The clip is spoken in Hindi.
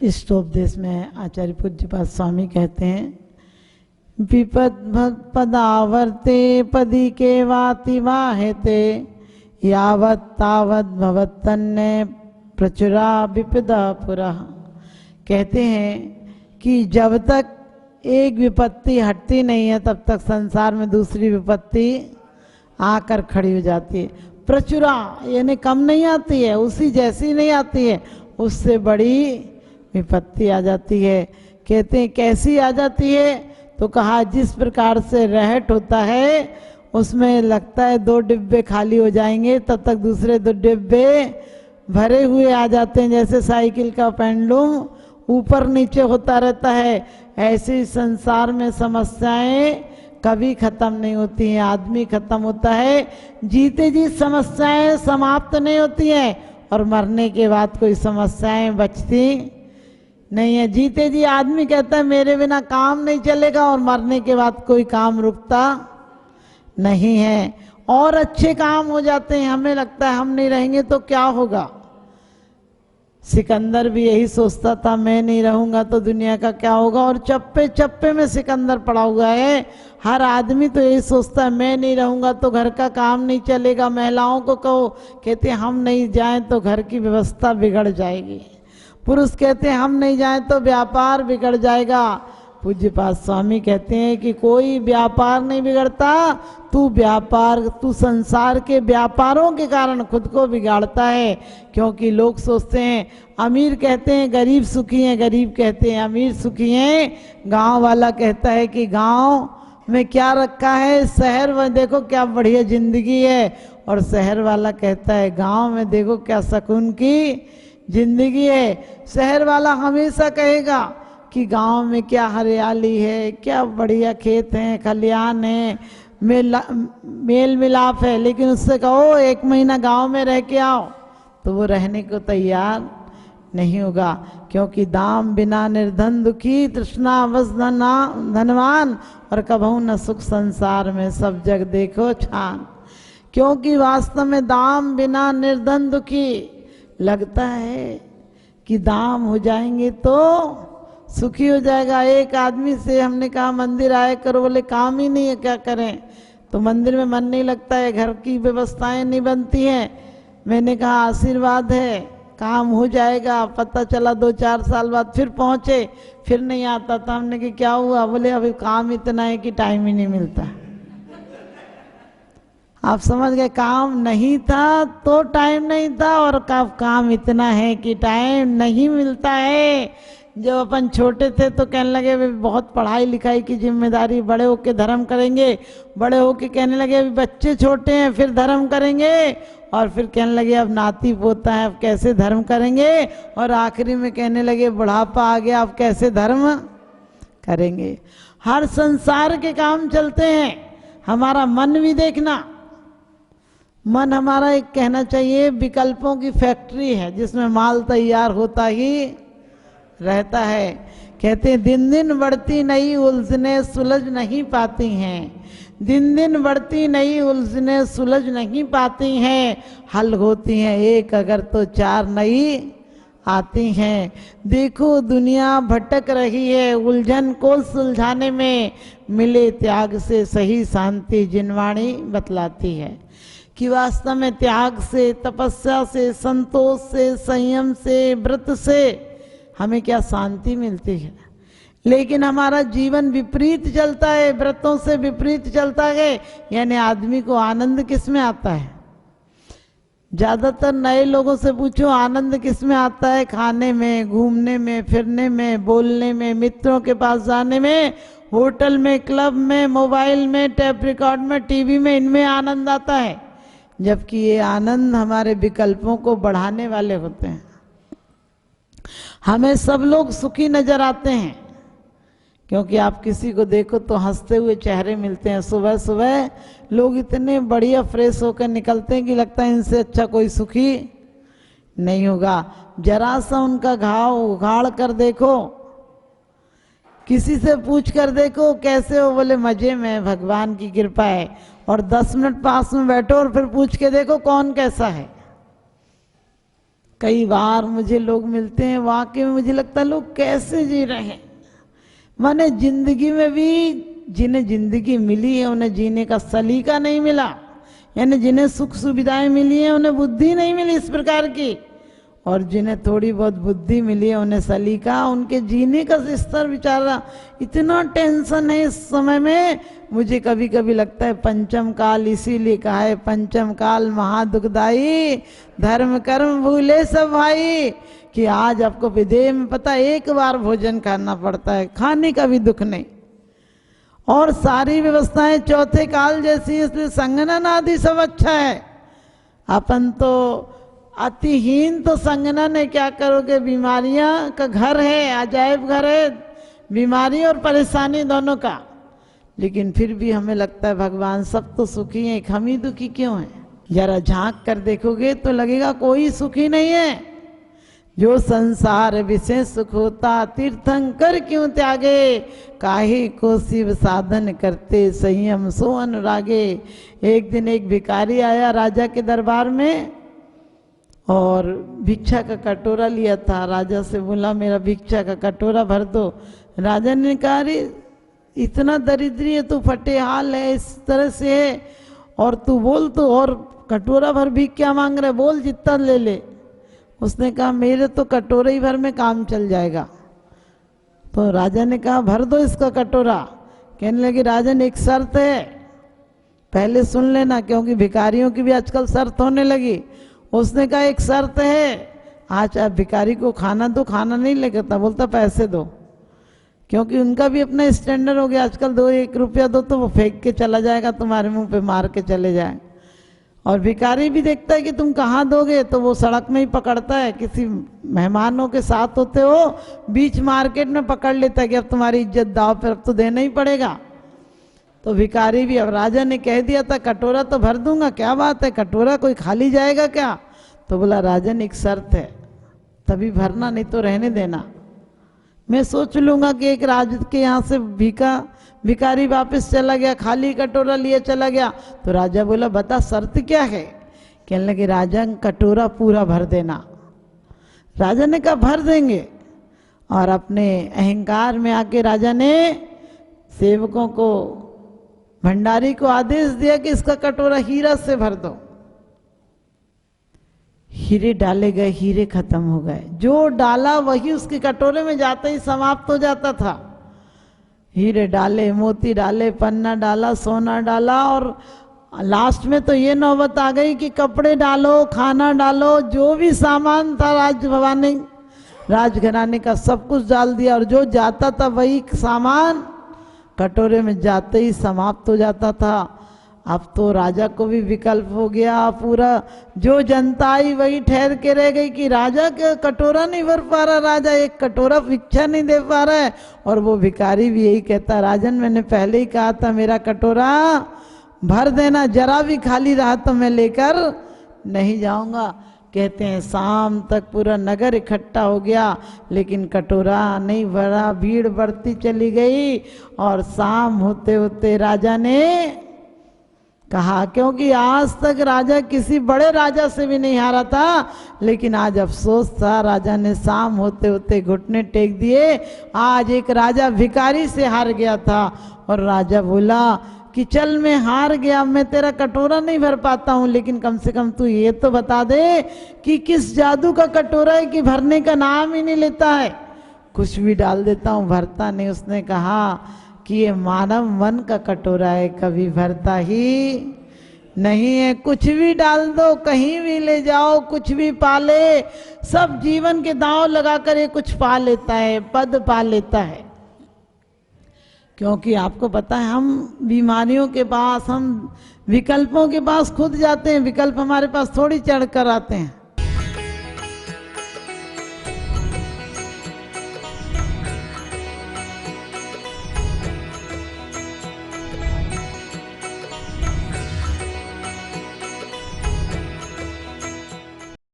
इष्टोपदेश में आचार्य पूज्यपाद स्वामी कहते हैं, विपद पदावर्ते पदी के वाति वाहेते यावत् तावत् भवत्तन्ने प्रचुरा विपदा पुरा। कहते हैं कि जब तक एक विपत्ति हटती नहीं है तब तक संसार में दूसरी विपत्ति आकर खड़ी हो जाती है। प्रचुरा यानी कम नहीं आती है, उसी जैसी नहीं आती है, उससे बड़ी विपत्ति आ जाती है। कहते हैं कैसी आ जाती है, तो कहा जिस प्रकार से रहट होता है उसमें लगता है 2 डिब्बे खाली हो जाएंगे तब तक दूसरे 2 डिब्बे भरे हुए आ जाते हैं। जैसे साइकिल का पेंडुलम ऊपर नीचे होता रहता है, ऐसे संसार में समस्याएं कभी खत्म नहीं होती हैं। आदमी खत्म होता है, जीते जी समस्याएं समाप्त नहीं होती हैं और मरने के बाद कोई समस्याएं बचती नहीं है। जीते जी आदमी कहता है मेरे बिना काम नहीं चलेगा और मरने के बाद कोई काम रुकता नहीं है और अच्छे काम हो जाते हैं। हमें लगता है हम नहीं रहेंगे तो क्या होगा। सिकंदर भी यही सोचता था, मैं नहीं रहूंगा तो दुनिया का क्या होगा, और चप्पे चप्पे में सिकंदर पड़ा हुआ है। हर आदमी तो यही सोचता है मैं नहीं रहूंगा तो घर का काम नहीं चलेगा। महिलाओं को कहो, कहते हम नहीं जाएं तो घर की व्यवस्था बिगड़ जाएगी। पुरुष कहते हैं हम नहीं जाएं तो व्यापार बिगड़ जाएगा। पूज्यपाद स्वामी कहते हैं कि कोई व्यापार नहीं बिगड़ता, तू संसार के व्यापारों के कारण खुद को बिगाड़ता है। क्योंकि लोग सोचते हैं, अमीर कहते हैं गरीब सुखी हैं, गरीब कहते हैं अमीर सुखी हैं। गांव वाला कहता है कि गांव में क्या रखा है, शहर में देखो क्या बढ़िया जिंदगी है, और शहर वाला कहता है गांव में देखो क्या सुकून की जिंदगी है। शहर वाला हमेशा कहेगा कि गांव में क्या हरियाली है, क्या बढ़िया खेत हैं, खलियान है, मेल मिलाप है। लेकिन उससे कहो 1 महीना गांव में रह के आओ तो वो रहने को तैयार नहीं होगा। क्योंकि दाम बिना निर्धन दुखी, तृष्णा बस धनवान, और कबहू न सुख संसार में, सब जग देखो छान। क्योंकि वास्तव में दाम बिना निर्धन दुखी। लगता है कि दाम हो जाएंगे तो सुखी हो जाएगा। एक आदमी से हमने कहा मंदिर आया करो, बोले काम ही नहीं है क्या करें, तो मंदिर में मन नहीं लगता है, घर की व्यवस्थाएं नहीं बनती हैं। मैंने कहा आशीर्वाद है, काम हो जाएगा। पता चला 2-4 साल बाद फिर पहुंचे, फिर नहीं आता था। हमने कहा क्या हुआ, बोले अभी काम इतना है कि टाइम ही नहीं मिलता। आप समझ गए, काम नहीं था तो टाइम नहीं था, और काम इतना है कि टाइम नहीं मिलता है। जब अपन छोटे थे तो कहने लगे वे बहुत पढ़ाई लिखाई की जिम्मेदारी, बड़े होके धर्म करेंगे। बड़े होके कहने लगे अभी बच्चे छोटे हैं फिर धर्म करेंगे, और फिर कहने लगे अब नाती पोता है अब कैसे धर्म करेंगे, और आखिरी में कहने लगे बुढ़ापा आ गया अब कैसे धर्म करेंगे। हर संसार के काम चलते हैं। हमारा मन भी देखना, मन हमारा एक कहना चाहिए विकल्पों की फैक्ट्री है जिसमें माल तैयार होता ही रहता है। कहते हैं दिन दिन बढ़ती नई उलझने सुलझ नहीं पाती हैं, दिन दिन बढ़ती नई उलझने सुलझ नहीं पाती हैं, हल होती हैं एक अगर तो 4 नई आती हैं। देखो दुनिया भटक रही है उलझन को सुलझाने में, मिले त्याग से सही शांति जिनवाणी बतलाती है। कि वास्तव में त्याग से, तपस्या से, संतोष से, संयम से, व्रत से हमें क्या शांति मिलती है। लेकिन हमारा जीवन विपरीत चलता है, व्रतों से विपरीत चलता है। यानी आदमी को आनंद किस में आता है, ज्यादातर नए लोगों से पूछो आनंद किस में आता है, खाने में, घूमने में, फिरने में, बोलने में, मित्रों के पास जाने में, होटल में, क्लब में, मोबाइल में, टेप रिकॉर्ड में, टीवी में, इनमें आनंद आता है। जबकि ये आनंद हमारे विकल्पों को बढ़ाने वाले होते हैं। हमें सब लोग सुखी नजर आते हैं क्योंकि आप किसी को देखो तो हंसते हुए चेहरे मिलते हैं। सुबह सुबह लोग इतने बढ़िया फ्रेश होकर निकलते हैं कि लगता है इनसे अच्छा कोई सुखी नहीं होगा। जरा सा उनका घाव उघाड़ कर देखो, किसी से पूछ कर देखो कैसे हो, बोले मजे में, भगवान की कृपा है। और 10 मिनट पास में बैठो और फिर पूछ के देखो कौन कैसा है। कई बार मुझे लोग मिलते हैं, वाकई में मुझे लगता है लोग कैसे जी रहे हैं। माने जिंदगी में भी जिन्हें जिंदगी मिली है उन्हें जीने का सलीका नहीं मिला, यानी जिन्हें सुख सुविधाएं मिली हैं उन्हें बुद्धि नहीं मिली इस प्रकार की, और जिन्हें थोड़ी बहुत बुद्धि मिली है उन्हें सलीका, उनके जीने का स्तर विचारा। इतना टेंशन है इस समय में, मुझे कभी कभी लगता है पंचम काल, इसीलिए कहा है पंचम काल महादुखदाई, धर्म कर्म भूले सब भाई, कि आज आपको विदेह में पता है एक बार भोजन करना पड़ता है, खाने का भी दुख नहीं, और सारी व्यवस्थाएं चौथे काल जैसी, इसलिए संगनन आदि सब अच्छा है। अपन तो अतिहीन तो संगनन है, क्या करोगे, बीमारियां का घर है, अजायब घर है, बीमारी और परेशानी दोनों का, लेकिन फिर भी हमें लगता है भगवान सब तो सुखी हैं, हम ही दुखी क्यों हैं। जरा झांक कर देखोगे तो लगेगा कोई सुखी नहीं है। जो संसार विषय सुख होता तीर्थंकर क्यों त्यागे, काहे को शिव साधन करते संयम सो अनुरागे। एक दिन एक भिखारी आया राजा के दरबार में और भिक्षा का कटोरा लिया था, राजा से बोला मेरा भिक्षा का कटोरा भर दो। राजा ने कहा अरे इतना दरिद्री है, तू फटे हाल है, इस तरह से है, और तू बोल तो, और कटोरा भर भीख क्या मांग रहा है, बोल जितना ले ले। उसने कहा मेरे तो कटोरे ही भर में काम चल जाएगा। तो राजा ने कहा भर दो इसका कटोरा। कहने लगे राजन एक शर्त है, पहले सुन लेना, क्योंकि भिखारियों की भी आजकल शर्त होने लगी। उसने कहा एक शर्त है, आज आप भिखारी को खाना दो, खाना नहीं लेकर, बोलता पैसे दो, क्योंकि उनका भी अपना स्टैंडर्ड हो गया, आजकल 1 रुपया दो तो वो फेंक के चला जाएगा, तुम्हारे मुंह पे मार के चले जाए। और भिखारी भी देखता है कि तुम कहाँ दोगे, तो वो सड़क में ही पकड़ता है, किसी मेहमानों के साथ होते हो बीच मार्केट में पकड़ लेता है कि अब तुम्हारी इज्जत दाव पर, अब तो देना ही पड़ेगा। तो भिखारी भी, अब राजा ने कह दिया था कटोरा तो भर दूंगा, क्या बात है कटोरा कोई खाली जाएगा क्या। तो बोला राजन एक शर्त है, तभी भरना, नहीं तो रहने देना। मैं सोच लूंगा कि एक राज के यहाँ से भिखारी वापस चला गया, खाली कटोरा लिए चला गया। तो राजा बोला बता शर्त क्या है। कहने लगे राजा कटोरा पूरा भर देना। राजा ने कहा भर देंगे, और अपने अहंकार में आके राजा ने सेवकों को, भंडारी को आदेश दिया कि इसका कटोरा हीरा से भर दो। हीरे डाले गए, हीरे खत्म हो गए, जो डाला वही उसके कटोरे में जाते ही समाप्त हो जाता था। हीरे डाले, मोती डाले, पन्ना डाला, सोना डाला, और लास्ट में तो ये नौबत आ गई कि कपड़े डालो, खाना डालो, जो भी सामान था राजघराने का सब कुछ डाल दिया, और जो जाता था वही सामान कटोरे में जाते ही समाप्त हो जाता था। अब तो राजा को भी विकल्प हो गया, पूरा जो जनता आई वही ठहर के रह गई कि राजा का कटोरा नहीं भर पा रहा, राजा एक कटोरा भिक्षा नहीं दे पा रहा है। और वो भिखारी भी यही कहता राजन मैंने पहले ही कहा था मेरा कटोरा भर देना, जरा भी खाली रहा तो मैं लेकर नहीं जाऊंगा। कहते हैं शाम तक पूरा नगर इकट्ठा हो गया, लेकिन कटोरा नहीं भरा, भीड़ बढ़ती चली गई। और शाम होते होते राजा ने कहा, क्योंकि आज तक राजा किसी बड़े राजा से भी नहीं हारा था, लेकिन आज अफसोस था, राजा ने शाम होते होते घुटने टेक दिए। आज एक राजा भिखारी से हार गया था, और राजा बोला कि चल मैं हार गया, मैं तेरा कटोरा नहीं भर पाता हूँ, लेकिन कम से कम तू ये तो बता दे कि किस जादू का कटोरा है कि भरने का नाम ही नहीं लेता है, कुछ भी डाल देता हूँ भरता नहीं। उसने कहा कि ये मानव मन का कटोरा है, कभी भरता ही नहीं है, कुछ भी डाल दो, कहीं भी ले जाओ, कुछ भी पाले, सब जीवन के दांव लगाकर ये कुछ पा लेता है, पद पा लेता है। क्योंकि आपको पता है हम बीमारियों के पास, हम विकल्पों के पास खुद जाते हैं, विकल्प हमारे पास थोड़ी चढ़ कर आते हैं।